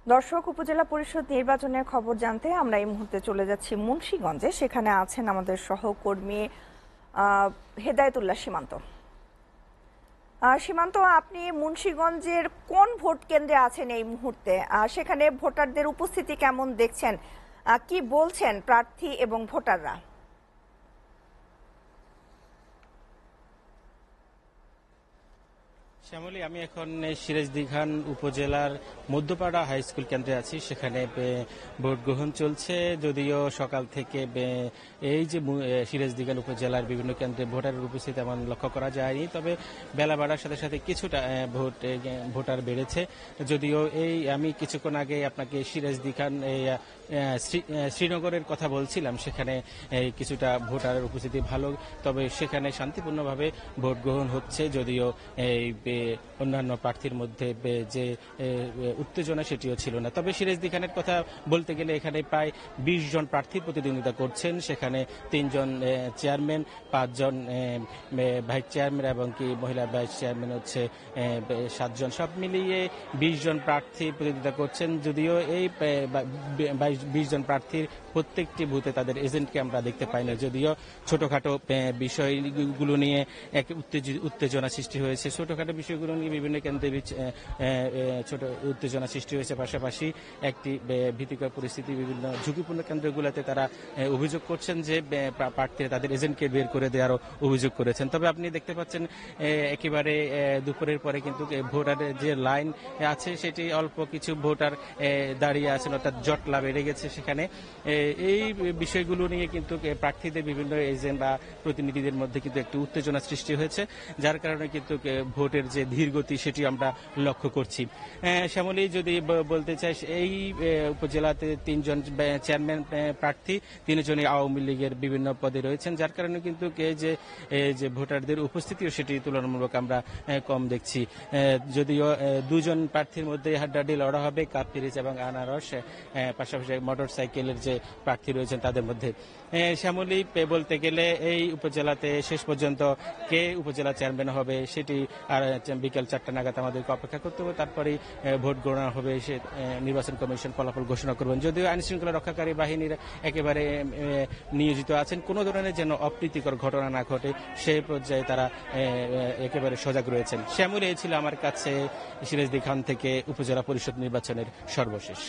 দর্শক, উপজেলা পরিষদ নির্বাচনের খবর জানতে আমরা এই মুহূর্তে চলে যাচ্ছি মুন্সিগঞ্জে। সেখানে আছেন আমাদের সহকর্মী হেদায়েতুল্লাহ সীমান্ত। সীমান্ত, আপনি মুন্সিগঞ্জের কোন ভোট কেন্দ্রে আছেন এই মুহূর্তে? সেখানে ভোটারদের উপস্থিতি কেমন দেখছেন? কি বলছেন প্রার্থী এবং ভোটাররা? শ্যামলী, আমি এখন সিরাজদিখান উপজেলার মধ্যপাড়া হাই স্কুল কেন্দ্রে আছি। সেখানে ভোট গ্রহণ চলছে। যদিও সকাল থেকে এই যে সিরাজদিখান উপজেলার বিভিন্ন কেন্দ্রে ভোটারের উপস্থিতি তেমন লক্ষ্য করা যায়নি, তবে বেলা বাড়ার সাথে সাথে কিছুটা ভোটার বেড়েছে। যদিও আমি কিছুক্ষণ আগে আপনাকে সিরাজদিখান শ্রীনগরের কথা বলছিলাম, সেখানে কিছুটা ভোটারের উপস্থিতি ভালো, তবে সেখানে শান্তিপূর্ণভাবে ভোট গ্রহণ হচ্ছে। যদিও অন্যান্য প্রার্থীর মধ্যে যে উত্তেজনা সেটিও ছিল না। তবে সিরাজদিখানের কথা বলতে গেলে এখানে প্রায় 20 জন প্রার্থী প্রতিদ্বন্দ্বিতা করছেন। সেখানে 3 জন চেয়ারম্যান, 5 জন ভাইস চেয়ারম্যান এবং মহিলা ভাইস চেয়ারম্যান হচ্ছে 7 জন। সব মিলিয়ে 20 জন প্রার্থী প্রতিদ্বন্দ্বিতা করছেন। যদিও এই 20 জন প্রার্থীর প্রত্যেকটি বুথে তাদের এজেন্টকে আমরা দেখতে পাই না। যদিও ছোটখাটো বিষয়গুলো নিয়ে এক উত্তেজনা সৃষ্টি হয়েছে। ছোটখাটো বিষয়গুলো নিয়ে বিভিন্ন কেন্দ্রে ছোট উত্তেজনা সৃষ্টি হয়েছে। পাশাপাশি একটি ভীতিকর পরিস্থিতি বিভিন্ন ঝুঁকিপূর্ণ কেন্দ্রগুলোতে তারা অভিযোগ করছেন যে প্রার্থীরা তাদের এজেন্টকে বের করে দেওয়ারও অভিযোগ করেছেন। তবে আপনি দেখতে পাচ্ছেন একেবারে দুপুরের পরে কিন্তু ভোটারের যে লাইন আছে সেটি অল্প কিছু ভোটার দাঁড়িয়ে আছেন, অর্থাৎ জটলা বেড়ে গেছে সেখানে। এই বিষয়গুলো নিয়ে কিন্তু প্রার্থীদের বিভিন্ন এজেন্ট বা প্রতিনিধিদের মধ্যে কিন্তু একটি উত্তেজনা সৃষ্টি হয়েছে, যার কারণে কিন্তু ভোটের যে ধীরগতি সেটি আমরা লক্ষ্য করছি। শ্যামলী, যদি বলতে চাই, এই উপজেলাতে 3 জন চেয়ারম্যান প্রার্থী, 3 জনই আওয়ামী লীগের বিভিন্ন পদে রয়েছেন, যার কারণে কিন্তু যে ভোটারদের উপস্থিতিও সেটি তুলনামূলক আমরা কম দেখছি। যদিও 2 জন প্রার্থীর মধ্যে হাড্ডাহাড্ডি লড়া হবে, কাপ পিরিচ এবং আনারস, পাশাপাশি মোটর সাইকেলের যে প্রার্থী রয়েছেন তাদের মধ্যে। শ্যামলী, বলতে গেলে এই উপজেলাতে শেষ পর্যন্ত কে উপজেলা চেয়ারম্যান হবে সেটি আর বিকেল 4টা নাগাদ আমাদেরকে অপেক্ষা করতে হবে। তারপরেই ভোট গণনা হবে, সে নির্বাচন কমিশন ফলাফল ঘোষণা করবেন। যদিও আইন শৃঙ্খলা রক্ষাকারী বাহিনীর একেবারে নিয়োজিত আছেন, কোনো ধরনের যেন অপ্রীতিকর ঘটনা না ঘটে সেই পর্যায়ে তারা একেবারে সজাগ রয়েছেন। শ্যামলী, এই ছিল আমার কাছে সিরাজদিখান থেকে উপজেলা পরিষদ নির্বাচনের সর্বশেষ।